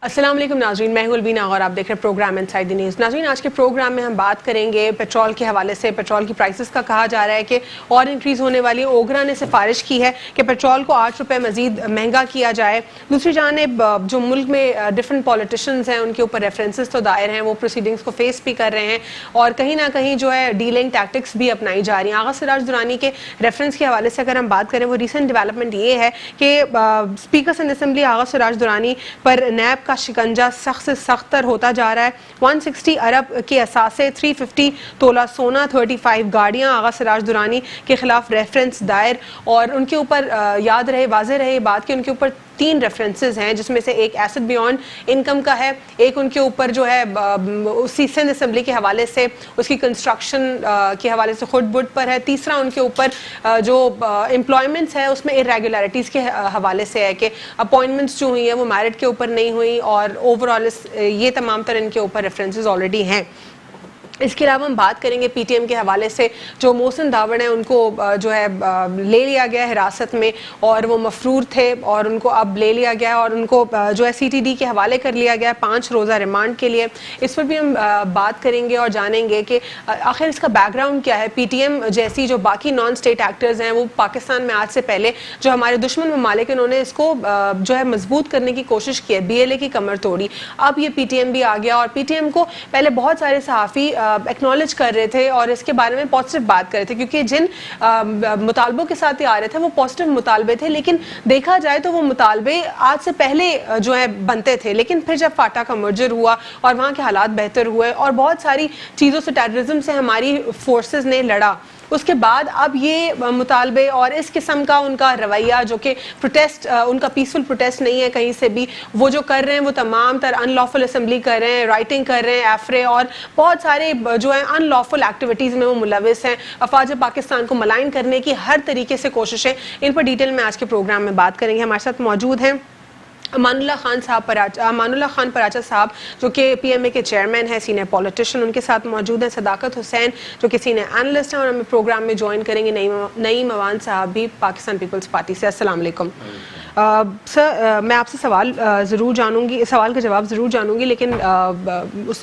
السلام علیکم ناظرین، میں ہوں البینہ اور آپ دیکھ رہے ہیں پروگرام انسائیڈ دی نیوز۔ ناظرین، آج کے پروگرام میں ہم بات کریں گے پیٹرول کے حوالے سے۔ پیٹرول کی پرائسز کا کہا جا رہا ہے کہ اور انکریز ہونے والی۔ اوگرا نے سفارش کی ہے کہ پیٹرول کو 8 روپے مزید مہنگا کیا جائے۔ دوسری جانب جو ملک میں ڈفرینٹ پولیٹیشینز ہیں ان کے اوپر ریفرنسز تو دائر ہیں، وہ پروسیڈنگز کو فیس بھی کر رہے ہیں اور کہیں نہ کہیں جو ہے ڈیلنگ ٹیکٹکس بھی اپنائی جا رہی ہیں۔ آغا سراج درانی کے ریفرنس کے حوالے سے اگر ہم بات کریں، وہ ریسنٹ ڈیولپمنٹ یہ ہے کہ اسپیکر سندھ اسمبلی آغا سراج درانی پر نیب کا شکنجہ سخت سے سخت تر ہوتا جا رہا ہے۔ 160 ارب کے اثاثے، 350 تولہ سونا، 35 گاڑیاں آغا سراج درانی کے خلاف ریفرنس دائر، اور ان کے اوپر یاد رہے، واضح رہے بات کہ ان کے اوپر 3 ریفرنسز ہیں، جس میں سے ایک ایسٹ بیونڈ انکم کا ہے، ایک ان کے اوپر جو ہے اسی سندھ اسمبلی کے حوالے سے اس کی کنسٹرکشن کے حوالے سے خود بٹ پر ہے، تیسرا ان کے اوپر جو امپلائمنٹس ہے اس میں irregularities کے حوالے سے ہے کہ اپوائنٹمنٹس جو ہوئی ہیں وہ میرٹ کے اوپر نہیں ہوئی، اور اوور آل یہ تمام تر ان کے اوپر ریفرنسز آلریڈی ہیں۔ اس کے علاوہ ہم بات کریں گے پی ٹی ایم کے حوالے سے۔ جو محسن داوڑ ہیں ان کو جو ہے لے لیا گیا حراست میں، اور وہ مفرور تھے اور ان کو اب لے لیا گیا اور ان کو جو ہے سی ٹی ڈی کے حوالے کر لیا گیا 5 روزہ ریمانڈ کے لیے۔ اس پر بھی ہم بات کریں گے اور جانیں گے کہ آخر اس کا بیک گراؤنڈ کیا ہے۔ پی ٹی ایم جیسی جو باقی نان اسٹیٹ ایکٹرز ہیں، وہ پاکستان میں آج سے پہلے جو ہمارے دشمن ممالک انہوں نے اس کو جو ہے مضبوط کرنے کی کوشش کی ہے، بی ایل اے کی کمر توڑی۔ اب یہ پی ٹی ایم بھی آ گیا، اور پی ٹی ایم کو پہلے بہت سارے صحافی ایکنالج کر رہے تھے اور اس کے بارے میں پازیٹیو بات کر رہے تھے، کیونکہ جن مطالبوں کے ساتھ یہ آ رہے تھے وہ پازیٹیو مطالبے تھے، لیکن دیکھا جائے تو وہ مطالبے آج سے پہلے جو ہے بنتے تھے، لیکن پھر جب فاٹا کا مرجر ہوا اور وہاں کے حالات بہتر ہوئے اور بہت ساری چیزوں سے، ٹیررزم سے ہماری فورسز نے لڑا، اس کے بعد اب یہ مطالبے اور اس قسم کا ان کا رویہ جو کہ پروٹیسٹ، ان کا پیسفل پروٹیسٹ نہیں ہے کہیں سے بھی، وہ جو کر رہے ہیں وہ تمام تر ان لافل اسمبلی کر رہے ہیں، رائٹنگ کر رہے ہیں، ایفرے اور بہت سارے جو ہے ان لافل ایکٹیویٹیز میں وہ ملوث ہیں۔ افواج پاکستان کو ملائن کرنے کی ہر طریقے سے کوششیں، ان پر ڈیٹیل میں آج کے پروگرام میں بات کریں گے۔ ہمارے ساتھ موجود ہیں امان اللہ خان پراچا صاحب جو کہ پی ایم اے کے چیئرمین ہیں، سینئر پولیٹیشین، ان کے ساتھ موجود ہیں صداقت حسین جو کہ سینئر اینالسٹ ہیں، اور ہمیں پروگرام میں جوائن کریں گے نعیم اوان صاحب بھی پاکستان پیپلز پارٹی سے۔ السلام علیکم سر، میں آپ سے سوال کا جواب ضرور جانوں گی، لیکن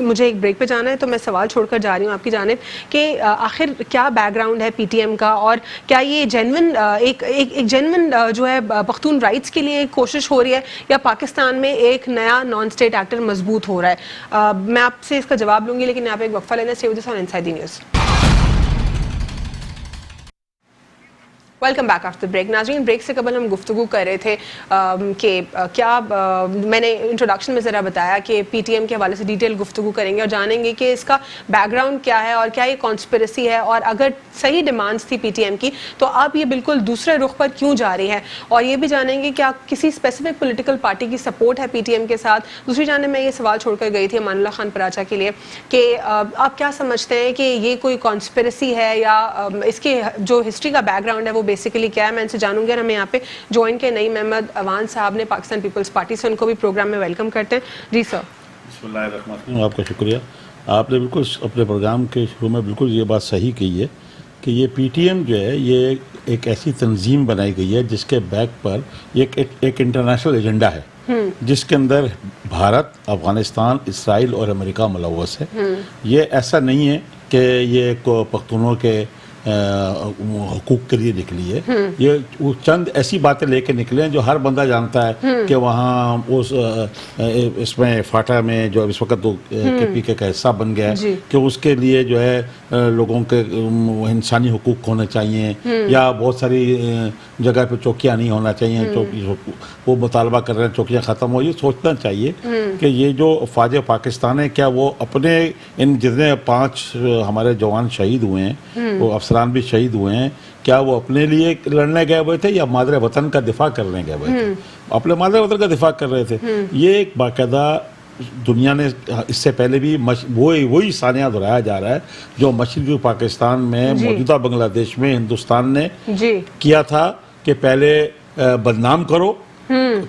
مجھے ایک بریک پہ جانا ہے، تو میں سوال چھوڑ کر جا رہی ہوں آپ کی جانب کہ آخر کیا بیک گراؤنڈ ہے پی ٹی ایم کا، اور کیا یہ جینون ایک جینون جو ہے پختون رائٹس کے لیے ایک کوشش ہو رہی ہے، یا پاکستان میں ایک نیا نان اسٹیٹ ایکٹر مضبوط ہو رہا ہے؟ میں آپ سے اس کا جواب لوں گی، لیکن یہاں پہ ایک وقفہ لینا چاہیے inside the news. Welcome back after break. ناظرین، بریک سے قبل ہم گفتگو کر رہے تھے کہ کیا میں نے انٹروڈکشن میں ذرا بتایا کہ پی ٹی ایم کے حوالے سے ڈیٹیل گفتگو کریں گے اور جانیں گے کہ اس کا بیک گراؤنڈ کیا ہے اور کیا یہ کانسپریسی ہے، اور اگر صحیح ڈیمانڈس تھی پی ٹی ایم کی تو اب یہ بالکل دوسرے رخ پر کیوں جا رہی ہے، اور یہ بھی جانیں گے کیا کسی اسپیسیفک پولیٹیکل پارٹی کی سپورٹ ہے پی ٹی ایم کے ساتھ۔ دوسری جانب میں یہ سوال چھوڑ کر گئی تھی امان اللہ خان پراچا کے لیے کہ آپ کیا سمجھتے ہیں کہ یہ کوئی کانسپریسی ہے، یا اس کے جو ہسٹری کا بیک گراؤنڈ ہے وہ بیسیکلی کیا ہے؟ میں ان سے جانوں گی، اور ہمیں یہاں پہ جوائن کے نعیم احمد اوان صاحب نے پاکستان پیپلز پارٹی سے، ان کو بھی پروگرام میں ویلکم کرتے ہیں۔ جی سر۔ بسم اللہ الرحمن الرحیم۔ آپ کا شکریہ۔ آپ نے بالکل اپنے پروگرام کے شروع میں بالکل یہ بات صحیح کہی ہے کہ یہ پی ٹی ایم جو ہے یہ ایک ایسی تنظیم بنائی گئی ہے جس کے بیک پر ایک انٹرنیشنل ایجنڈا ہے، جس کے اندر بھارت، افغانستان، اسرائیل اور امریکہ ملوث ہے۔ یہ ایسا نہیں ہے کہ یہ پختونوں کے حقوق کے لیے نکلی ہے، یہ چند ایسی باتیں لے کے نکلے ہیں جو ہر بندہ جانتا ہے کہ وہاں اس میں فاٹا میں جو اس وقت کے پی کے کا حصہ بن گیا ہے کہ اس کے لیے جو ہے لوگوں کے انسانی حقوق ہونے چاہیے، یا بہت ساری جگہ پہ چوکیاں نہیں ہونا چاہیے، وہ مطالبہ کر رہے ہیں چوکیاں ختم ہو۔ یہ سوچنا چاہیے کہ یہ جو افواج پاکستان ہے، کیا وہ اپنے ان جتنے 5 ہمارے جوان شہید ہوئے ہیں، وہ افسران بھی شہید ہوئے ہیں، کیا وہ اپنے لیے لڑنے گئے ہوئے تھے یا مادر وطن کا دفاع کرنے گئے ہوئے تھے؟ اپنے مادر وطن کا دفاع کر رہے تھے۔ یہ ایک باقاعدہ دنیا نے اس سے پہلے بھی وہی سانحہ دہرایا جا رہا ہے جو مشرقی پاکستان میں موجودہ بنگلہ دیش میں ہندوستان نے کیا تھا کہ پہلے بدنام کرو،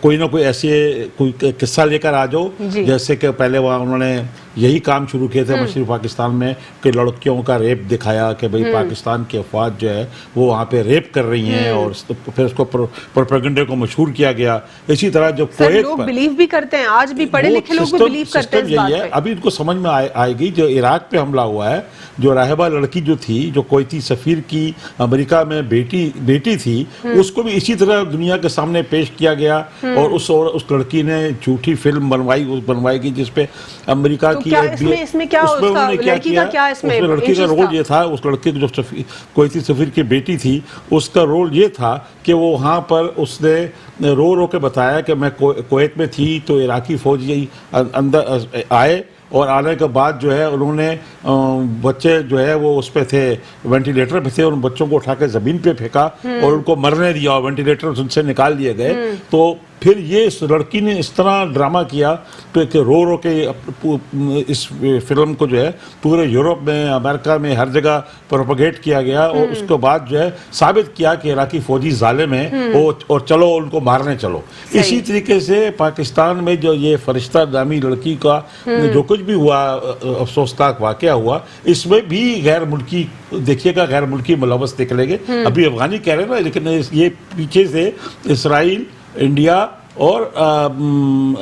کوئی نہ کوئی ایسے کوئی قصہ لے کر آ جاؤ، جیسے کہ پہلے وہاں انہوں نے یہی کام شروع کیے تھے مشرقی پاکستان میں کہ لڑکیوں کا ریپ دکھایا کہ بھئی پاکستان کی افواج جو ہے وہ وہاں پہ ریپ کر رہی ہیں اور پھر اس کو پروپیگنڈے کو مشہور کیا گیا. اسی طرح جو کویت لوگ بلیو بھی کرتے ہیں, آج بھی پڑھے لکھے لوگ بھی بلیو کرتے ہیں اس بات پہ. ابھی ان کو سمجھ میں آئے گی. جو عراق پہ حملہ ہوا ہے, جو راہبہ لڑکی جو تھی, جو کویتی سفیر کی امریکہ میں بیٹی تھی, اس کو بھی اسی طرح دنیا کے سامنے پیش کیا گیا اور اس لڑکی نے جھوٹی فلم بنوائی گئی جس پہ امریکہ کی اس میں کیا لڑکی کا کیا اس میں لڑکی کا رول یہ تھا, اس لڑکی جو کویتی سفیر کی بیٹی تھی اس کا رول یہ تھا کہ وہ وہاں پر اس نے رو کے بتایا کہ میں کویت میں تھی تو عراقی فوجی اندر آئے اور آنے کے بعد جو ہے انہوں نے بچے جو ہے وہ اس پہ تھے, وینٹیلیٹر پہ تھے, ان بچوں کو اٹھا کے زمین پہ پھینکا اور ان کو مرنے دیا اور وینٹیلیٹر ان سے نکال لیے گئے. تو پھر یہ اس لڑکی نے اس طرح ڈرامہ کیا تو کہ رو کے اس فلم کو جو ہے پورے یورپ میں, امریکہ میں, ہر جگہ پروپیگیٹ کیا گیا اور اس کے بعد جو ہے ثابت کیا کہ عراقی فوجی ظالم ہیں اور چلو ان کو مارنے چلو. اسی طریقے سے پاکستان میں جو یہ فرشتہ نامی لڑکی کا جو کچھ بھی ہوا, افسوسناک واقعہ ہوا, اس میں بھی غیر ملکی دیکھیے گا, غیر ملکی ملوث نکلیں گے. ابھی افغانی کہہ رہے ہیں نا, لیکن یہ پیچھے سے اسرائیل, انڈیا اور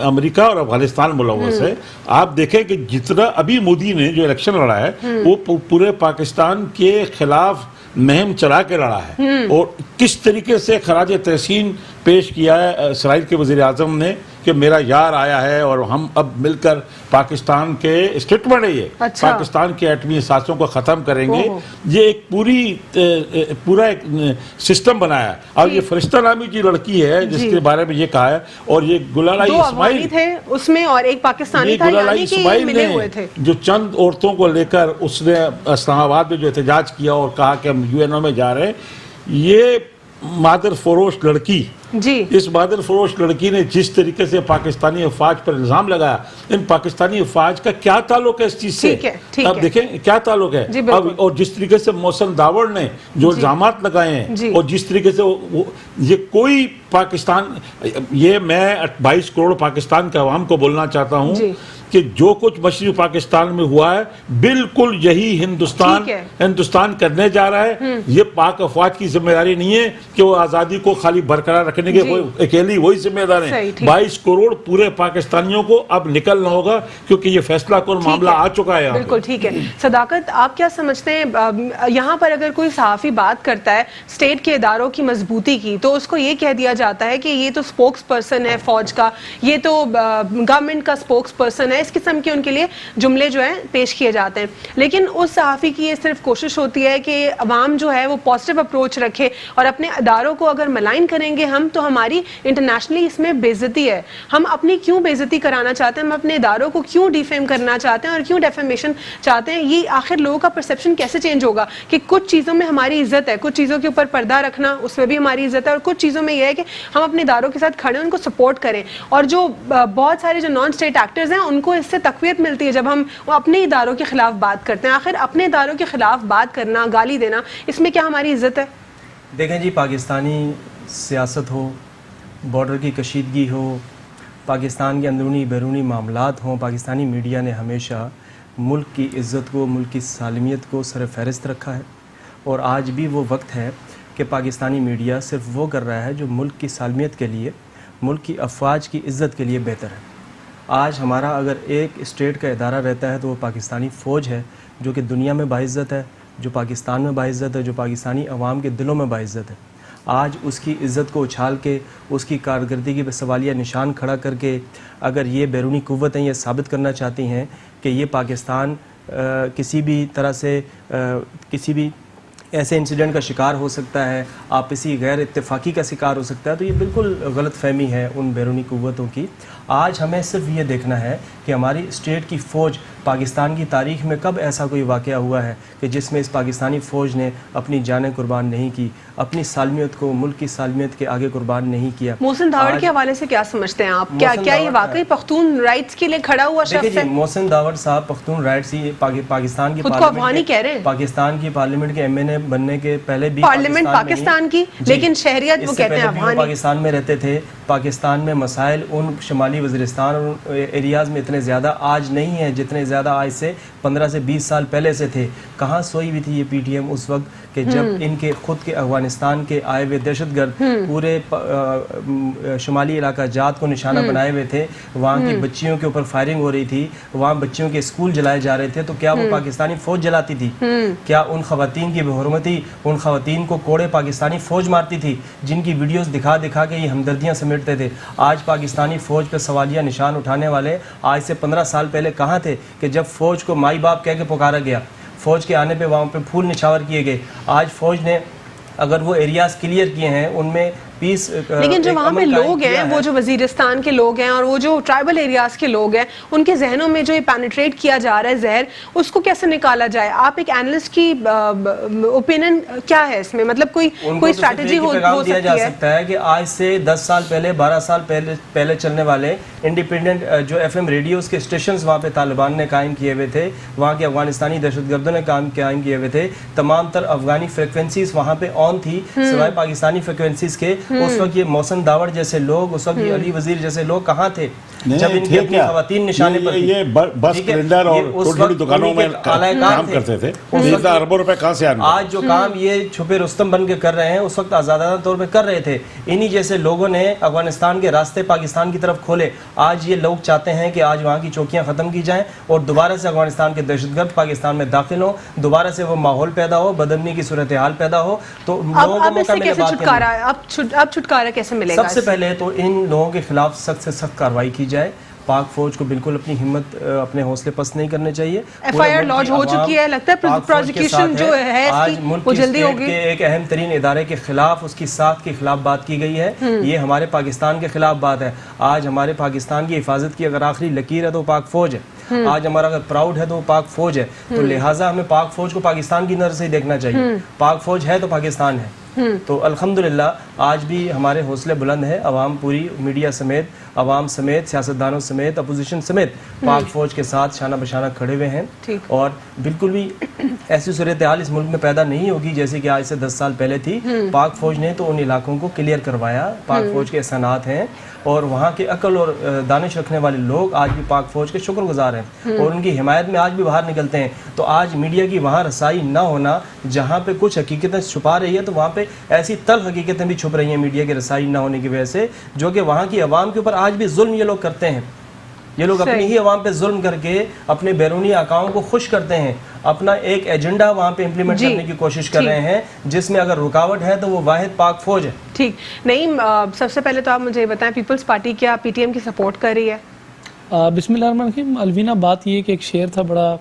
امریکہ اور افغانستان ملوث ہے. آپ دیکھیں کہ جتنا ابھی مودی نے جو الیکشن لڑا ہے وہ پورے پاکستان کے خلاف مہم چلا کے لڑا ہے اور کس طریقے سے خراج تحسین پیش کیا ہے اسرائیل کے وزیر اعظم نے کہ میرا یار آیا ہے اور ہم اب مل کر پاکستان کے اسٹیٹمنٹ ہے یہ, پاکستان کے ایٹمی اثاثوں کو ختم کریں گے. یہ ایک پورا ایک سسٹم بنایا. اب یہ فرشتہ نامی جو لڑکی ہے جس کے بارے میں یہ کہا ہے, اور یہ گلالائی اسماعیل تھے اس میں اور ایک پاکستانی تھا, گلالائی اسماعیل نے جو چند عورتوں کو لے کر اس نے اسلام آباد میں جو احتجاج کیا اور کہا کہ ہم یو این او میں جا رہے ہیں, یہ مادر فروش لڑکی, اس مادر فروش لڑکی نے جس طریقے سے پاکستانی افواج پر الزام لگایا, ان پاکستانی افواج کا کیا تعلق ہے اس چیز سے؟ اب دیکھیں کیا تعلق ہے. اور جس طریقے سے محسن داوڑ نے جو الزامات لگائے ہیں اور جس طریقے سے یہ کوئی پاکستان, یہ میں 22 کروڑ پاکستان کے عوام کو بولنا چاہتا ہوں کہ جو کچھ مشرقی پاکستان میں ہوا ہے بالکل یہی ہندوستان کرنے جا رہا ہے. یہ پاک افواج کی ذمہ داری نہیں ہے کہ وہ آزادی کو خالی برقرار رکھنے کے اکیلی وہی ذمہ دار ہیں. 22 کروڑ پورے پاکستانیوں کو اب نکلنا ہوگا کیونکہ یہ فیصلہ کن معاملہ آ چکا ہے. بالکل ٹھیک ہے. صداقت, آپ کیا سمجھتے ہیں یہاں پر اگر کوئی صحافی بات کرتا ہے اسٹیٹ کے اداروں کی مضبوطی کی تو اس کو یہ کہہ دیا جاتا ہے کہ یہ تو اسپوکس پرسن ہے فوج کا, یہ تو گورنمنٹ کا اسپوکس پرسن ہے, اس قسم کے ان کے لیے جملے جو ہیں پیش کیے جاتے ہیں. لیکن اس صحافی کی یہ صرف کوشش ہوتی ہے کہ عوام جو ہے وہ پازیٹیو اپروچ رکھے اور اپنے اداروں کو اگر ملائن کریں گے ہم تو ہماری انٹرنیشنلی اس میں بے عزتی ہے. ہم اپنی کیوں بے عزتی کرانا چاہتے ہیں, ہم اپنے اداروں کو کیوں ڈیفیم کرنا چاہتے ہیں اور کیوں ڈیفیمیشن چاہتے ہیں؟ یہ آخر لوگوں کا پرسیپشن کیسے چینج ہوگا کہ کچھ چیزوں میں ہماری عزت ہے, کچھ چیزوں کے اوپر پردہ رکھنا اس میں بھی ہماری عزت ہے, اور کچھ چیزوں میں یہ ہے کہ ہم اپنے اداروں کے ساتھ کھڑے ان کو سپورٹ کریں. اور جو بہت سارے جو نان اسٹیٹ ایکٹرز ہیں ان کو اس سے تقویت ملتی ہے جب ہم اپنے اداروں کے خلاف بات کرتے ہیں. آخر اپنے اداروں کے خلاف بات کرنا, گالی دینا, اس میں کیا ہماری عزت ہے؟ دیکھیں جی, پاکستانی سیاست ہو, بارڈر کی کشیدگی ہو, پاکستان کے اندرونی بیرونی معاملات ہوں, پاکستانی میڈیا نے ہمیشہ ملک کی عزت کو, ملک کی سالمیت کو سر فہرست رکھا ہے. اور آج بھی وہ وقت ہے کہ پاکستانی میڈیا صرف وہ کر رہا ہے جو ملک کی سالمیت کے لیے, ملک کی افواج کی عزت کے لیے بہتر ہے. آج ہمارا اگر ایک اسٹیٹ کا ادارہ رہتا ہے تو وہ پاکستانی فوج ہے, جو کہ دنیا میں باعزت ہے, جو پاکستان میں باعزت ہے, جو پاکستانی عوام کے دلوں میں باعزت ہے. آج اس کی عزت کو اچھال کے, اس کی کارکردگی پہ سوالیہ نشان کھڑا کر کے اگر یہ بیرونی قوتیں یہ ثابت کرنا چاہتی ہیں کہ یہ پاکستان کسی بھی طرح سے کسی بھی ایسے انسیڈنٹ کا شکار ہو سکتا ہے, آپسی غیر اتفاقی کا شکار ہو سکتا ہے, تو یہ بالکل غلط فہمی ہے ان بیرونی قوتوں کی. آج ہمیں صرف یہ دیکھنا ہے کہ ہماری اسٹیٹ کی فوج, پاکستان کی تاریخ میں کب ایسا کوئی واقعہ ہوا ہے کہ جس میں اس پاکستانی فوج نے اپنی جانیں قربان نہیں کی, اپنی سالمیت کو, ملک کی سالمیت کے آگے قربان نہیں کیا. محسن داوڑ کے حوالے سے کیا سمجھتے ہیں آپ؟ کیا یہ واقعی پختون رائٹس کے لیے کھڑا ہوا شخص ہے؟ محسن داوڑ صاحب پختون رائٹس ہی پاکستان کی خود کو افغانی کہہ رہے ہیں, پاکستان کی پارلیمنٹ کے ایم این اے بننے کے پہلے بھی پارلیمنٹ پاکستان کی, لیکن شہریت وہ کہتے ہیں افغانی. پاکستان میں رہتے تھے. پاکستان میں مسائل ان شمالی شمالی وزیرستان اور ایریاز میں اتنے زیادہ آج نہیں ہیں جتنے زیادہ آج سے 15 سے 20 سال پہلے سے تھے. کہاں سوئی ہوئی تھی یہ پی ٹی ایم اس وقت کہ جب ان کے خود کے افغانستان کے آئے ہوئے دہشت گرد پورے شمالی علاقہ جات کو نشانہ بنائے ہوئے تھے, وہاں کی بچیوں کے اوپر فائرنگ ہو رہی تھی, وہاں بچیوں کے اسکول جلائے جا رہے تھے, تو کیا وہ پاکستانی فوج جلاتی تھی؟ کیا ان خواتین کی بے حرمتی, ان خواتین کو کوڑے پاکستانی فوج مارتی تھی جن کی ویڈیوز دکھا دکھا کے یہ ہمدردیاں سمیٹتے تھے؟ آج پاکستانی فوج پہ سوالیہ نشان اٹھانے والے آج سے 15 سال پہلے کہاں تھے کہ جب فوج کو مائی باپ کہہ کے پکارا گیا, فوج کے آنے پہ وہاں پہ پھول نچھاور کیے گئے. آج فوج نے اگر وہ ایریاز کلیئر کیے ہیں ان میں پیس, لیکن جو وہاں پہ لوگ ہیں وہ جو وزیرستان کے لوگ ہیں اور وہ جو ٹرائبل ایریاز کے لوگ ہیں ان کے ذہنوں میں جو یہ پینیٹریٹ کیا جا رہا ہے زہر, اس کو کیسے نکالا جائے؟ آپ ایک اینالسٹ کی اوپینین کیا ہے اس میں؟ مطلب کوئی اسٹریٹجی ہو دیا جا سکتا ہے کہ آج سے 10 سال پہلے 12 سال پہلے چلنے والے انڈیپینڈنٹ جو ایف ایم ریڈیوز کے اسٹیشنز وہاں پہ طالبان نے قائم کیے ہوئے تھے, وہاں کے افغانستانی دہشت گردوں نے قائم کیے ہوئے تھے, تمام تر افغانی فریکوینسیز وہاں پہ آن تھی سوائے پاکستانی فریکوینسیز کے. اس وقت یہ محسن داوڑ جیسے لوگ, اس وقت یہ علی وزیر جیسے لوگ کہاں تھے جب ان کی اپنی خواتین نشانے پر یہ بس کلنڈر اور چھوٹی چھوٹی دکانوں میں کام کرتے تھے, اربوں روپے کہاں سے آنے؟ آج جو کام یہ چھپے رستم بن کے کر رہے ہیں اس وقت آزادانہ طور پہ کر رہے تھے. انہی جیسے لوگوں نے افغانستان کے راستے پاکستان کی طرف کھولے. آج یہ لوگ چاہتے ہیں کہ آج وہاں کی چوکیاں ختم کی جائیں اور دوبارہ سے افغانستان کے دہشت گرد پاکستان میں داخل ہوں, دوبارہ سے وہ ماحول پیدا ہو, بدامنی کی صورتحال پیدا ہو. تو لوگوں کو موقع ملے بات کرنے. اب چھٹکارا کیسے ملے گا؟ سب سے پہلے تو ان لوگوں کے خلاف سخت سے سخت کارروائی کی جائے. پاک فوج کو بالکل اپنی ہمت, اپنے حوصلے پست نہیں کرنے چاہیے. ایف آئی آر لانچ ہو چکی ہے, لگتا ہے پروسیکیوشن جو ہے آج ملک کی اسٹیٹ کے ایک اہم ترین ادارے کے خلاف, اس کی ساکھ کے خلاف بات کی گئی ہے. یہ ہمارے پاکستان کے خلاف بات ہے. آج ہمارے پاکستان کی حفاظت کی اگر آخری لکیر ہے تو پاک فوج ہے. آج ہمارا اگر پراؤڈ ہے تو وہ پاک فوج ہے. تو لہٰذا ہمیں پاک فوج کو پاکستان کی نظر سے ہی دیکھنا چاہیے. پاک فوج ہے تو پاکستان ہے. تو الحمدللہ آج بھی ہمارے حوصلے بلند ہیں. عوام پوری میڈیا سمیت, عوام سمیت, سیاستدانوں سمیت, اپوزیشن سمیت پاک فوج کے ساتھ شانہ بشانہ کھڑے ہوئے ہیں. اور بالکل بھی ایسی صورتحال اس ملک میں پیدا نہیں ہوگی جیسے کہ آج سے 10 سال پہلے تھی. پاک فوج نے تو ان علاقوں کو کلیئر کروایا. پاک فوج کے احسانات ہیں اور وہاں کے عقل اور دانش رکھنے والے لوگ آج بھی پاک فوج کے شکر گزار ہیں اور ان کی حمایت میں آج بھی باہر نکلتے ہیں. تو آج میڈیا کی وہاں رسائی نہ ہونا, جہاں پہ کچھ حقیقتیں چھپا رہی ہے تو وہاں پہ ایسی تلخ حقیقتیں بھی چھپ رہی ہیں میڈیا کی رسائی نہ ہونے کی وجہ سے, جو کہ وہاں کی عوام کے اوپر آج بھی ظلم یہ لوگ کرتے ہیں. یہ لوگ اپنی ہی عوام پہ ظلم کر کے اپنے بیرونی آقاؤں کو خوش کرتے ہیں. اپنا ایک ایجنڈا وہاں پہ امپلیمنٹ کرنے کی کوشش کر رہے ہیں جس میں اگر رکاوٹ ہے تو وہ واحد پاک فوج ہے. ٹھیک. نہیں, سب سے پہلے تو آپ مجھے بتائیں پیپلز پارٹی کیا پی ٹی ایم کی سپورٹ کر رہی ہے؟ بسم اللہ الرحمن الرحیم. الوینا, بات یہ کہ ایک شعر تھا بڑا,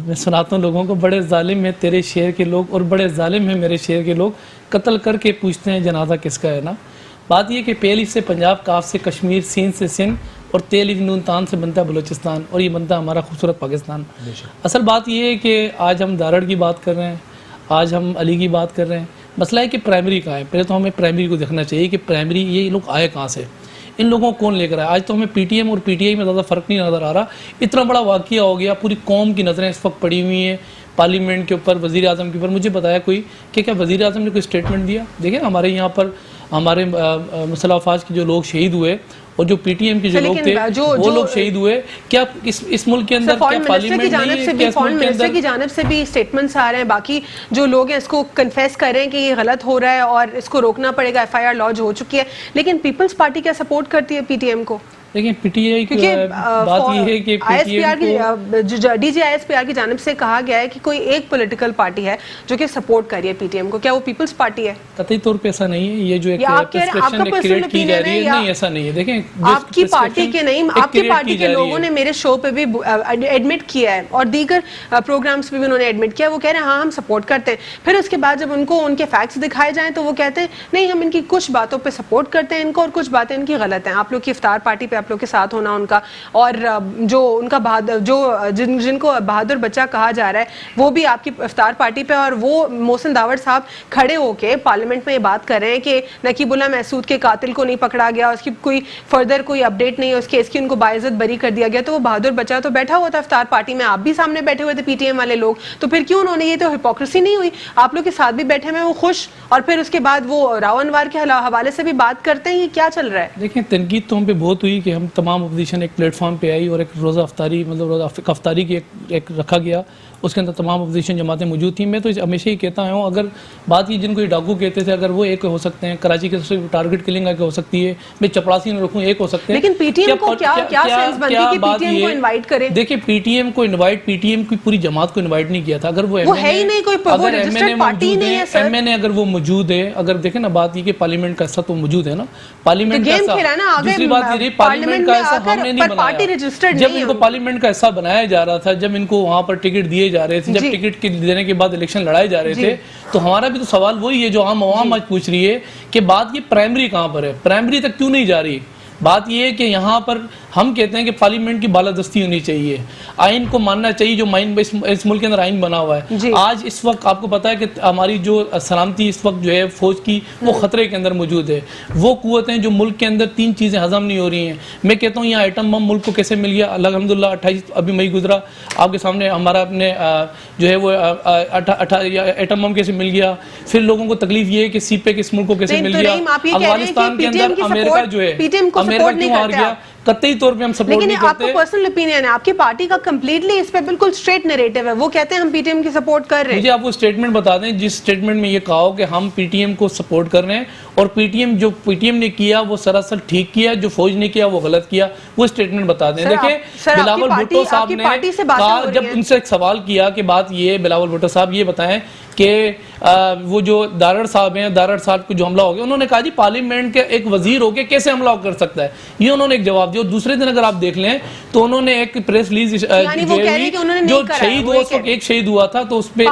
میں سناتا ہوں لوگوں کو. بڑے ظالم ہیں تیرے شعر کے لوگ اور بڑے ظالم ہیں میرے شعر کے لوگ, قتل کر کے پوچھتے ہیں جنازہ کس کا ہے نا. بات یہ کہ پہلی سے پنجاب, کاف سے کشمیر, سین سے سندھ اور تیل نون تان سے بنتا ہے بلوچستان, اور یہ بنتا ہے ہمارا خوبصورت پاکستان. اصل بات یہ ہے کہ آج ہم دارڑ کی بات کر رہے ہیں, آج ہم علی کی بات کر رہے ہیں. مسئلہ ہے کہ پرائمری کہاں ہے. پہلے تو ہمیں پرائمری کو دیکھنا چاہیے کہ پرائمری یہ لوگ آئے کہاں سے, ان لوگوں کو کون لے کر آئے. آج تو ہمیں پی ٹی ایم اور پی ٹی آئی میں زیادہ فرق نہیں نظر آ رہا. اتنا بڑا واقعہ ہو گیا, پوری قوم کی نظریں اس وقت پڑی ہوئی ہیں پارلیمنٹ کے اوپر, وزیر اعظم کے اوپر. مجھے بتایا کوئی کہ کیا وزیر اعظم نے کوئی اسٹیٹمنٹ دیا؟ دیکھیں ہمارے یہاں پر ہمارے مسلح افواج کے جو لوگ شہید ہوئے اور جو پی ٹی ایم کے جو لوگ تھے وہ لوگ شہید ہوئے, کیا اس ملک کے اندر کیا پارلیمنٹ نہیں ہے؟ فارن منسٹر کی جانب سے بھی اسٹیٹمنٹس آ رہے ہیں. باقی جو لوگ ہیں اس کو کنفیس کر رہے ہیں کہ یہ غلط ہو رہا ہے اور اس کو روکنا پڑے گا. ایف آئی آر لانچ ہو چکی ہے, لیکن پیپلز پارٹی کیا سپورٹ کرتی ہے پی ٹی ایم کو؟ لیکن پی ٹی آئی کی بات یہ ہے کہ D G I S P R کی جانب سے کہا گیا ہے کہ کوئی ایک پولیٹیکل پارٹی ہے جو کہ سپورٹ کر رہی ہے پی ٹی ایم کو. کیا وہ پیپلز پارٹی ہے؟ قطعی طور پہ ایسا نہیں ہے. یہ جو ایک پرسکرپشن کریٹ کی جا رہی ہے, نہیں ایسا نہیں ہے. دیکھیں آپ کی پارٹی کے نہیں, آپ کی پارٹی کے لوگوں نے میرے شو پہ بھی ایڈمٹ کیا ہے اور دیگر پروگرامز پہ بھی انہوں نے ایڈمٹ کیا. وہ کہہ رہے ہیں ہاں ہم سپورٹ کرتے ہیں. پھر اس کے بعد جب ان کو ان کے فیکٹس دکھائے جائیں تو وہ کہتے ہیں نہیں ہم ان کی کچھ باتوں پہ سپورٹ کرتے ہیں ان کو اور کچھ باتیں ان کی غلط ہیں. آپ لوگ کی افطار پارٹی پہ آپ لوگ کے ساتھ ہونا ان کا, اور جو ان کا جن کو بہادر بچہ کہا جا رہا ہے وہ بھی آپ کی افطار پارٹی پہ, اور وہ محسن داوڑ صاحب کھڑے ہو کے پارلیمنٹ میں یہ بات کر رہے ہیں کہ نقیب اللہ محسود کے قاتل کو نہیں پکڑا گیا, اس کی کوئی فردر کوئی اپڈیٹ نہیں ہے اس کیس کی, ان کو باعزت بری کر دیا گیا. تو وہ بہادر بچہ تو بیٹھا ہوا تھا افطار پارٹی میں, آپ بھی سامنے بیٹھے ہوئے تھے پی ٹی ایم والے لوگ, تو پھر کیوں انہوں نے, یہ تو ہپوکریسی نہیں ہوئی؟ آپ لوگ کے ساتھ بھی بیٹھے ہوئے وہ خوش, اور پھر اس کے بعد وہ راو انوار کے حوالے سے بھی بات کرتے ہیں. یہ کیا چل رہا ہے؟ دیکھیں تنقید تو ہم پہ بہت ہوئی کہ ہم تمام اپوزیشن ایک پلیٹ فارم پہ آئی اور ایک روزہ افطاری مطلب روزہ افطاری کی ایک رکھا گیا, اس کے اندر تمام اپوزیشن جماعتیں موجود تھیں. میں تو ہمیشہ ہی کہتا ہوں اگر بات یہ جن کو یہ ڈاکو کہتے تھے اگر وہ ایک ہو سکتے ہیں, کراچی کے ٹارگٹ کلنگ ایک ہو سکتی ہے, میں چپڑاسی نہ رکھوں ایک ہو سکتے ہیں, لیکن پی ٹی ایم کو کیا سینس بنتی کہ پی ٹی ایم کو انوائٹ کریں؟ دیکھیں پی ٹی ایم کو انوائٹ, پی ٹی ایم کی پوری جماعت کو انوائٹ نہیں کیا تھا. اگر وہ ہے ہی نہیں, کوئی رجسٹرڈ پارٹی نہیں ہے سر. ایم این اے اگر وہ موجود ہے, اگر دیکھیں نا بات یہ کہ پارلیمنٹ کا حصہ تو موجود ہے نا, پارلیمنٹ کا حصہ, دوسری بات یہ رہی پارلیمنٹ کا حصہ ہم نے نہیں بنایا. جب ان کو پارلیمنٹ کا حصہ بنایا جا رہا تھا, جب ان کو وہاں پر ٹکٹ دیے جا رہے تھے, جب ٹکٹ دینے کے بعد الیکشن لڑائے جا رہے تھے, تو ہمارا بھی تو سوال وہی ہے جو عام عوام آج پوچھ رہی ہے کہ بات یہ پرائمری کہاں پر ہے, پرائمری تک کیوں نہیں جا رہی. بات یہ ہے کہ یہاں پر ہم کہتے ہیں کہ پارلیمنٹ کی بالادستی ہونی چاہیے, آئین کو ماننا چاہیے جو اس ملک کے اندر آئین بنا ہوا ہے. آج اس وقت آپ کو پتا ہے کہ ہماری جو سلامتی اس وقت جو ہے فوج کی وہ خطرے کے اندر موجود ہے. وہ قوتیں جو ملک کے اندر 3 چیزیں ہضم نہیں ہو رہی ہیں. میں کہتا ہوں یہاں ایٹم بم ملک کو کیسے مل گیا, الحمدللہ 28 ابھی مئی گزرا آپ کے سامنے, ہمارا اپنے جو ہے وہ ایٹم بم کیسے مل گیا. پھر لوگوں کو تکلیف یہ ہے کہ سی پیک اس ملک کو کیسے مل گیا. افغانستان کے اندر امریکہ جو ہے, امریکہ کیوں ہار گیا, قطعی طور پہ ہم سپورٹ نہیں کرتے. لیکن آپ کو پرسنل اپینین ہے, آپ کی پارٹی کا کمپلیٹلی اس پہ بالکل اسٹریٹ نیریٹو ہے, وہ کہتے ہیں ہم پی ٹی ایم کی سپورٹ کر رہے ہیں. مجھے آپ کو اسٹیٹمنٹ بتا دیں جس اسٹیٹمنٹ میں یہ کہا ہو کہ ہم پی ٹی ایم کو سپورٹ کر رہے ہیں, اور پی ٹی ایم جو پی ٹی ایم نے کیا وہ سراسر ٹھیک کیا, جو فوج نے کیا وہ غلط کیا, وہ اسٹیٹمنٹ بتا دیں. دیکھیں بلاول بھٹو صاحب نے کہا, جب ان سے ایک سوال کیا کہ بات یہ, بلاول بھٹو صاحب یہ بتائیں کہ وہ جو دارڑ صاحب ہیں, دارڑ صاحب کو جو حملہ ہو گیا, انہوں نے کہا جی پارلیمنٹ کے ایک وزیر ہو کے کیسے حملہ کر سکتا ہے, یہ انہوں نے ایک جواب دیا. دوسرے دن اگر آپ دیکھ لیں تو انہوں نے ایک پریس ریلیز جو شہید ہوا, اس وقت ایک شہید ہوا تھا تو اس پہ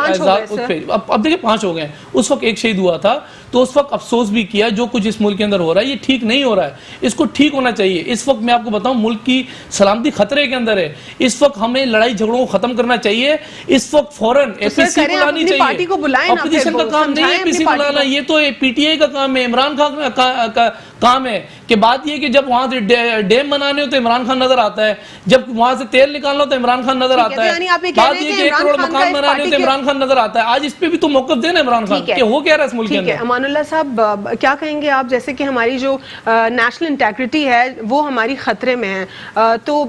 اب دیکھیں 5 ہو گئے, اس وقت ایک شہید ہوا تھا تو اس وقت افسوس بھی کیا جو کچھ اس ملک کے اندر ہو رہا ہے یہ ٹھیک نہیں ہو رہا ہے, اس کو ٹھیک ہونا چاہیے. اس وقت میں آپ کو بتاؤں ملک کی سلامتی خطرے کے اندر ہے, اس وقت ہمیں لڑائی جھگڑوں کو ختم کرنا چاہیے. اس وقت فوراً اے پی سی بلانی چاہیے, اپوزیشن کا کام نہیں ہے اے پی سی بلانا, یہ تو پی ٹی آئی کا کام ہے, عمران خان کا کام ہے. کہ بات یہ کہ جب وہاں سے ڈیم بنانے ہو تو عمران خان نظر آتا ہے, جب وہاں سے تیل نکالنا ہو تو عمران خان نظر آتا ہے, بات یہ کہ 1 کروڑ مکان بنانے ہو تو عمران خان نظر آتا ہے. آج اس پہ بھی تو موقف دینا عمران خان کہ وہ کہہ رہا ہے اس ملک کے اندر. امان اللہ صاحب کیا کہیں گے آپ, جیسے کہ ہماری جو نیشنل انٹیگریٹی ہے وہ ہماری خطرے میں ہے, تو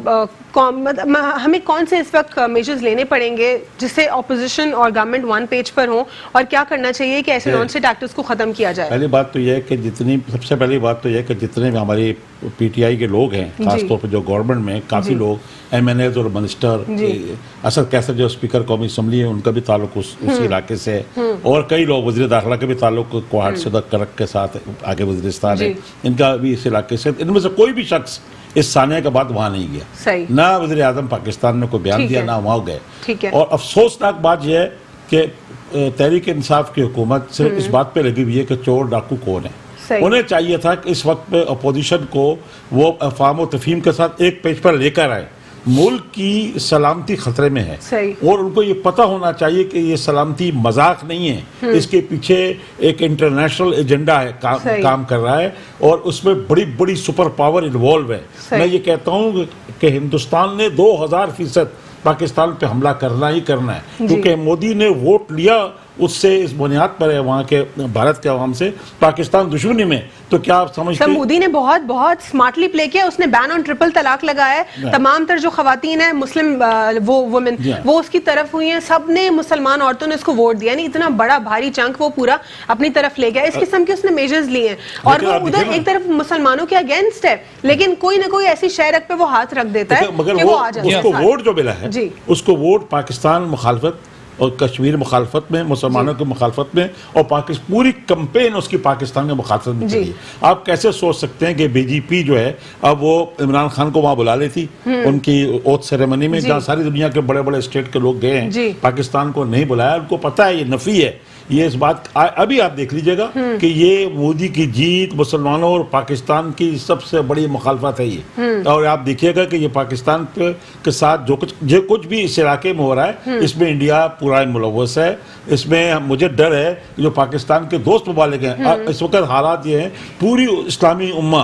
ہمیں کون سے اس وقت میجرز لینے پڑیں گے جس سے اپوزیشن اور گورنمنٹ 1 پیج پر ہوں, اور کیا کرنا چاہیے کہ ایسے نان اسٹیٹ ایکٹرز کو ختم کیا جائے؟ پہلی بات تو یہ ہے کہ سب سے پہلی بات تو یہ ہے کہ جتنے بھی ہماری پی ٹی آئی کے لوگ ہیں, خاص طور پر جو گورنمنٹ میں کافی لوگ ایم این ایز اور منسٹر, اسد کیسر جو اسپیکر قومی اسمبلی ہے ان کا بھی تعلق اس علاقے سے ہے, اور کئی لوگ وزیر داخلہ کا بھی تعلق کوہاٹ سے کرک کے ساتھ آگے وزیرستان ہے, ان کا بھی اس علاقے سے. ان میں سے کوئی بھی شخص اس ثانیہ کے بعد وہاں نہیں گیا, نہ وزیر اعظم پاکستان نے کوئی بیان دیا, نہ وہاں گئے. اور افسوسناک بات یہ ہے کہ تحریک انصاف کی حکومت صرف اس بات پہ لگی ہوئی ہے کہ چور ڈاکو کون ہے. انہیں چاہیے تھا کہ اس وقت پہ اپوزیشن کو وہ افہام و تفہیم کے ساتھ ایک پیج پر لے کر آئے. ملک کی سلامتی خطرے میں ہے, اور ان کو یہ پتہ ہونا چاہیے کہ یہ سلامتی مذاق نہیں ہے, اس کے پیچھے ایک انٹرنیشنل ایجنڈا ہے, کام کر رہا ہے, اور اس میں بڑی بڑی سپر پاور انوالو ہے. میں یہ کہتا ہوں کہ ہندوستان نے 2000% پاکستان پہ حملہ کرنا ہی کرنا ہے, کیونکہ مودی نے ووٹ لیا اس سے اس بنیاد پر ہے وہاں کے بھارت کے عوام سے پاکستان دشمنی میں. تو کیا آپ سمجھتے ہیں مودی نے بہت سمارٹلی پلے کیا, اس نے بین آن ٹرپل طلاق لگایا ہے, تمام تر جو خواتین ہیں مسلم وہ وومن وہ اس کی طرف ہوئی ہیں, سب نے مسلمان عورتوں نے اس کو ووٹ دیا, یعنی اتنا بڑا بھاری چنک وہ پورا اپنی طرف لے گیا. اس قسم کے اس نے میجرز لیے ہیں, اور وہ ادھر ایک طرف مسلمانوں کے اگینسٹ ہے, لیکن کوئی نہ کوئی ایسی شہرک پہ وہ ہاتھ رکھ دیتا ہے کہ وہ آ جاتا ہے. اس کو ووٹ جو ملا ہے اس کو ووٹ پاکستان مخالفت اور کشمیر مخالفت میں, مسلمانوں کی مخالفت میں, اور پوری کمپین اس کی پاکستان کے مخالفت میں چلی. آپ کیسے سوچ سکتے ہیں کہ بی جے پی جو ہے اب وہ عمران خان کو وہاں بلا لیتی ان کی اوتھ سیریمنی میں, جہاں ساری دنیا کے بڑے بڑے اسٹیٹ کے لوگ گئے ہیں, پاکستان کو نہیں بلایا. ان کو پتہ ہے یہ نفی ہے, یہ اس بات ابھی آپ دیکھ لیجئے گا کہ یہ مودی کی جیت مسلمانوں اور پاکستان کی سب سے بڑی مخالفت ہے یہ. اور آپ دیکھیے گا کہ یہ پاکستان کے ساتھ جو کچھ بھی اس علاقے میں ہو رہا ہے اس میں انڈیا پورا ملوث ہے. اس میں مجھے ڈر ہے جو پاکستان کے دوست ممالک ہیں, اس وقت حالات یہ ہیں پوری اسلامی امہ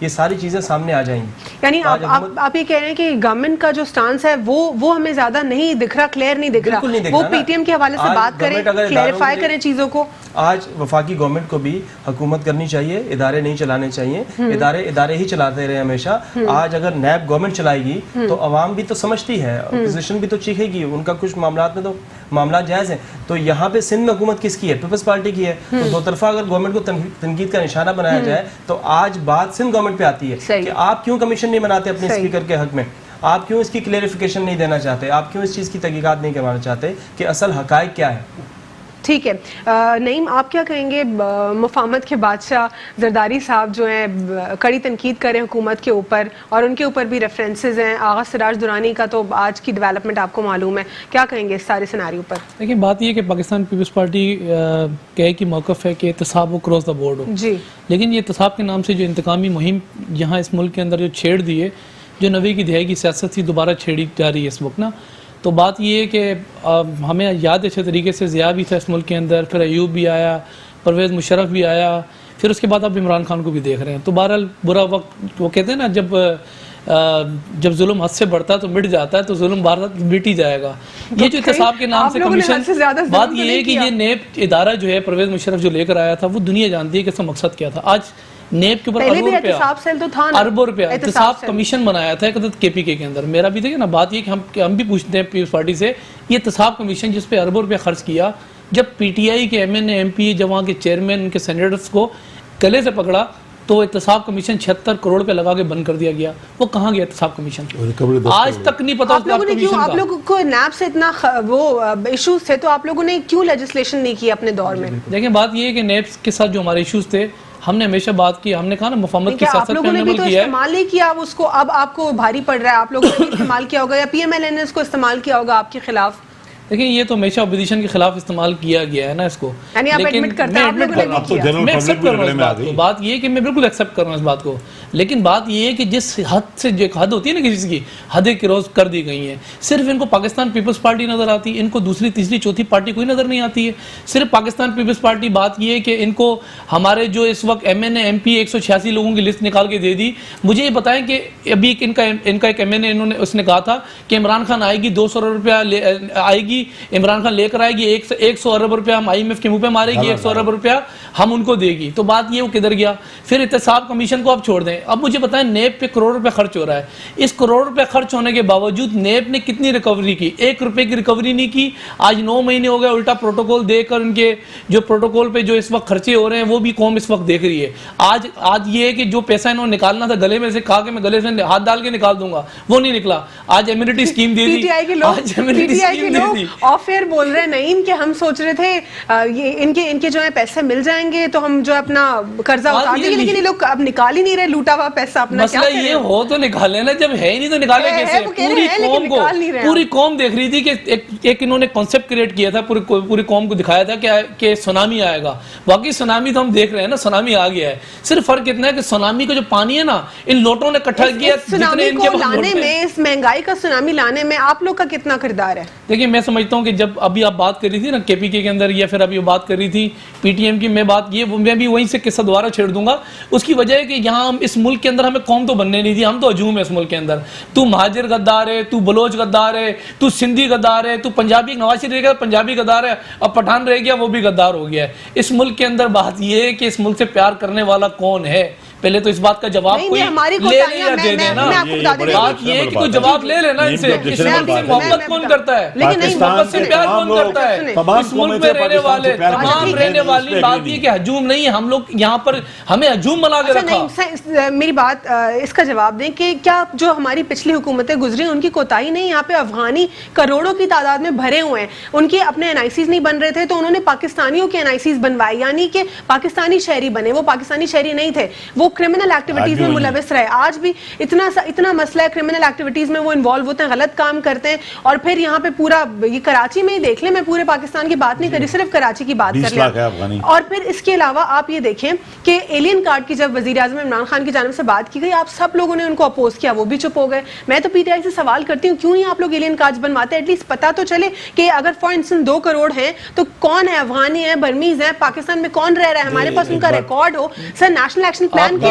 یہ ساری چیزیں سامنے آ جائیں گی. یعنی آپ یہ کہہ رہے ہیں کہ گورنمنٹ کا جو سٹانس ہے وہ ہمیں زیادہ نہیں دکھ رہا, کلیئر نہیں دکھ رہا, وہ پی ٹی ایم کے حوالے سے بات کریں, کلیئرفائی کریں چیزوں کو. آج وفاقی گورنمنٹ کو بھی حکومت کرنی چاہیے, ادارے نہیں چلانے چاہیے, ادارے ہی چلاتے رہے ہمیشہ. آج اگر نیب گورنمنٹ چلائے گی تو عوام بھی تو سمجھتی ہے, اپوزیشن بھی تو چیخے گی, ان کا کچھ معاملات میں تو معاملات جائز ہیں. تو یہاں پہ سندھ میں حکومت کس کی ہے؟ پیپلز پارٹی کی ہے. تو دو طرفہ اگر گورنمنٹ کو تنقید کا نشانہ بنایا جائے تو آج بات سندھ گورنمنٹ پہ آتی ہے کہ آپ کیوں کمیشن نہیں بناتے اپنے اسپیکر کے حق میں, آپ کیوں اس کی کلیئرفیکیشن نہیں دینا چاہتے, آپ کیوں اس چیز کی تحقیقات نہیں کروانا چاہتے کہ اصل حقائق کیا ہے. ٹھیک ہے نعیم, آپ کیا کہیں گے؟ مفاہمت کے بادشاہ زرداری صاحب جو ہیں کڑی تنقید کریں حکومت کے اوپر, اور ان کے اوپر بھی ریفرنسز ہیں. آغا سراج درانی کا تو آج کی ڈیولپمنٹ آپ کو معلوم ہے, کیا کہیں گے اس سارے سیناریو پر؟ دیکھیں بات یہ ہے کہ پاکستان پیپلز پارٹی کہے کہ موقف ہے کہ احتساب ہو کراس دا بورڈ ہو, جی, لیکن یہ احتساب کے نام سے جو انتقامی مہم یہاں اس ملک کے اندر جو چھیڑ دی ہے, جو 90 کی دہائی کی سیاست تھی, دوبارہ چھیڑی جا رہی ہے اس وقت نا. تو بات یہ ہے کہ ہمیں یاد اچھے طریقے سے ضیاء بھی تھا اس ملک کے اندر, پھر ایوب بھی آیا, پرویز مشرف بھی آیا, پھر اس کے بعد آپ عمران خان کو بھی دیکھ رہے ہیں. تو بہرحال برا وقت, وہ کہتے ہیں نا جب ظلم حد سے بڑھتا ہے تو مٹ جاتا ہے, تو ظلم بھارت مٹ ہی جائے گا. یہ جو احتساب کے نام سے کمیشن, بات یہ ہے کہ یہ نیب ادارہ جو ہے پرویز مشرف جو لے کر آیا تھا, وہ دنیا جانتی ہے کہ اس کا مقصد کیا تھا. آج نیب کے اوپر اربوں روپیہ احتساب کمیشن بنایا تھا کے پی کے اندر. میرا بھی دیکھیں نا, بات یہ کہ ہم بھی پوچھتے ہیں پیپلز پارٹی سے, یہ احتساب کمیشن جس پہ اربوں روپیہ خرچ کیا, جب پی ٹی آئی کے M N A M P, جب وہاں کے چیئرمین, ان کے سینیٹرز کو گلے سے پکڑا, تو احتساب کمیشن 76 کروڑ پہ لگا کے بند کر دیا گیا. وہ کہاں گیا احتساب کمیشن؟ آج تک نہیں پتا. آپ لوگوں کو نیب سے اتنا وہ ایشوز تھے, تو آپ لوگوں نے کیوں لیجسلیشن نہیں کی اپنے دور میں؟ دیکھیں بات یہ ہے کہ نیب کے ساتھ جو ہمارے ایشوز تھے, ہم نے ہمیشہ بات کی, ہم نے کہا نا مفاہمت کی سیاست پہ ہم نے عمل کیا ہے. استعمال نہیں کیا اس کو, اب آپ کو بھاری پڑ رہا ہے, آپ لوگوں نے استعمال کیا ہوگا, یا پی ایم ایل این نے اس کو استعمال کیا ہوگا آپ کے خلاف. دیکھیں یہ تو ہمیشہ اپوزیشن کے خلاف استعمال کیا گیا ہے نا اس کو, لیکن میں ایکسیپٹ کر رہا ہوں اس بات کو. بات یہ ہے کہ میں بالکل ایکسیپٹ کر رہا ہوں اس بات کو, لیکن بات یہ ہے کہ جس حد سے جو حد ہوتی ہے نا کسی کی, حدیں کراس کر دی گئی ہیں. صرف ان کو پاکستان پیپلز پارٹی نظر آتی ہے, ان کو دوسری تیسری چوتھی پارٹی کوئی نظر نہیں آتی ہے, صرف پاکستان پیپلز پارٹی. بات یہ ہے کہ ان کو ہمارے جو اس وقت M N A M P 186 لوگوں کی لسٹ نکال کے دے دی. مجھے یہ بتائیں کہ ابھی ان کا ایک ایم این اے انہوں نے اس نے کہا تھا کہ عمران خان آئے گی 200 ارب روپیہ آئے گی, عمران خان لے کر آئے گی 100 ارب روپیہ, ہم آئی ایم ایف کے منہ پہ مارے گی 100 ارب روپیہ ہم ان کو دے گی. تو بات یہ وہ کدھر گیا؟ پھر احتساب کمیشن کو آپ چھوڑ دیں. اب مجھے بتائیں نیب پہ کروڑ روپے خرچ ہو رہا ہے, اس کروڑ روپے خرچ ہونے کے باوجود نیب نے کتنی ریکوری کی؟ 1 روپے کی ریکوری نہیں کی. آج 9 مہینے ہو گئے, الٹا پروٹوکول دے کر ان کے جو پروٹوکول پہ جو اس وقت خرچے ہو رہے ہیں وہ بھی قوم اس وقت دیکھ رہی ہے. آج یہ ہے کہ جو پیسہ انہوں نے نکالنا تھا گلے میں سے, کہا کہ میں گلے سے ہاتھ ڈال کے نکال دوں گا, وہ نہیں نکلا. آج ایمینٹی اسکیم دے دی, آج ایمینٹی اسکیم دے دی. آف ایئر بول رہے ہیں نعیم کہ ہم سوچ رہے تھے ان کے جو ہے پیسے مل جائیں گے تو ہم جو اپنا قرضہ اتار دیں گے, لیکن یہ لوگ اب نکال ہی نہیں رہے لوٹا ہوا پیسہ اپنا. مسئلہ یہ ہو تو نکال لینا, جب ہے ہی نہیں تو نکالے کیسے؟ پوری قوم دیکھ رہی تھی کہ ایک انہوں نے کانسیپٹ کریٹ کیا تھا, پوری قوم کو دکھایا تھا کہ سونامی آئے گا. باقی سونامی تو ہم دیکھ رہے ہیں نا, سونامی آ گیا ہے. صرف فرق اتنا ہے کہ سونامی کا جو پانی ہے نا, ان لوٹوں نے اکٹھا کیا. سونامی کو لانے میں, اس مہنگائی کا سونامی لانے میں آپ لوگ کا کتنا کردار ہے؟ دیکھیں میں سمجھتا ہوں کہ جب ابھی آپ بات کر رہی تھی نا کے پی کے اندر, یا پھر ابھی بات کر رہی تھی پی ٹی ایم کی, میں بھی وہیں سے قصہ دوبارہ چھیڑ دوں گا. اس کی وجہ ہے کہ یہاں ہم اس ملک کے اندر ہمیں قوم تو بننے نہیں دی, ہم تو ہجوم ہے اس ملک کے اندر. تو مہاجر غدار ہے, تو بلوچ غدار ہے, تو سندھی غدار ہے, تو پنجابی, نواز شریف رہ گیا پنجابی غدار ہے, اب پٹھان رہ گیا وہ بھی غدار ہو گیا ہے. اس ملک کے اندر بات یہ ہے کہ اس ملک سے پیار کرنے والا کون ہے؟ پہلے تو اس بات کا جواب کوئی لے لے یا دے دینا. بات یہ ہے کہ کوئی جواب لے لینا ان سے. اس ملک سے محبت کون کرتا ہے, اس ملک سے پیار کون کرتا ہے؟ اس ملک میں رہنے والے تمام رہنے والی. بات یہ کہ ہجوم نہیں ہے, ہم لوگ یہاں پر ہمیں ہجوم بنا کے رکھا. میری بات اس کا جواب دیں کہ کیا جو ہماری پچھلی حکومتیں گزری ان کی کوتاہی نہیں؟ یہاں پہ افغانی کروڑوں کی تعداد میں بھرے ہوئے ہیں, ان کے اپنے این آئی سیز نہیں بن رہے تھے تو انہوں نے پاکستانیوں کے این آئی سیز بنوائے, یعنی کہ پاکستانی شہری بنے. وہ پاکستانی شہری نہیں تھے, وہ کرمنل ایکٹیویٹیز میں ملوث رہے. آج بھی اتنا مسئلہ ہے کرمنل ایکٹیویٹیز میں, وہ انوالو ہوتے ہیں, غلط کام کرتے ہیں, اور پھر یہاں پہ پورا یہ کراچی میں ہی دیکھ لیں, میں پورے پاکستان کی بات نہیں کر رہی, صرف کراچی کی بات کر لیں. اور پھر اس کے علاوہ آپ یہ دیکھیں کہ ایلین کارڈ کی جب وزیر اعظم عمران خان کی جانب سے بات کی گئی, آپ سب لوگوں نے ان کو اپوز کیا, وہ بھی چپ ہو گئے. میں تو پی ٹی آئی سے سوال کرتی ہوں کیوں نہیں آپ لوگ ایلین کارڈ بنواتے؟ ایٹ لیسٹ پتا تو چلے کہ اگر فار انسٹنس 2 کروڑ ہیں تو کون ہے, افغانی ہیں, برمیز ہیں, پاکستان میں کون رہ رہا ہے, ہمارے پاس ان کا ریکارڈ ہو. سر نیشنل ایکشن پلان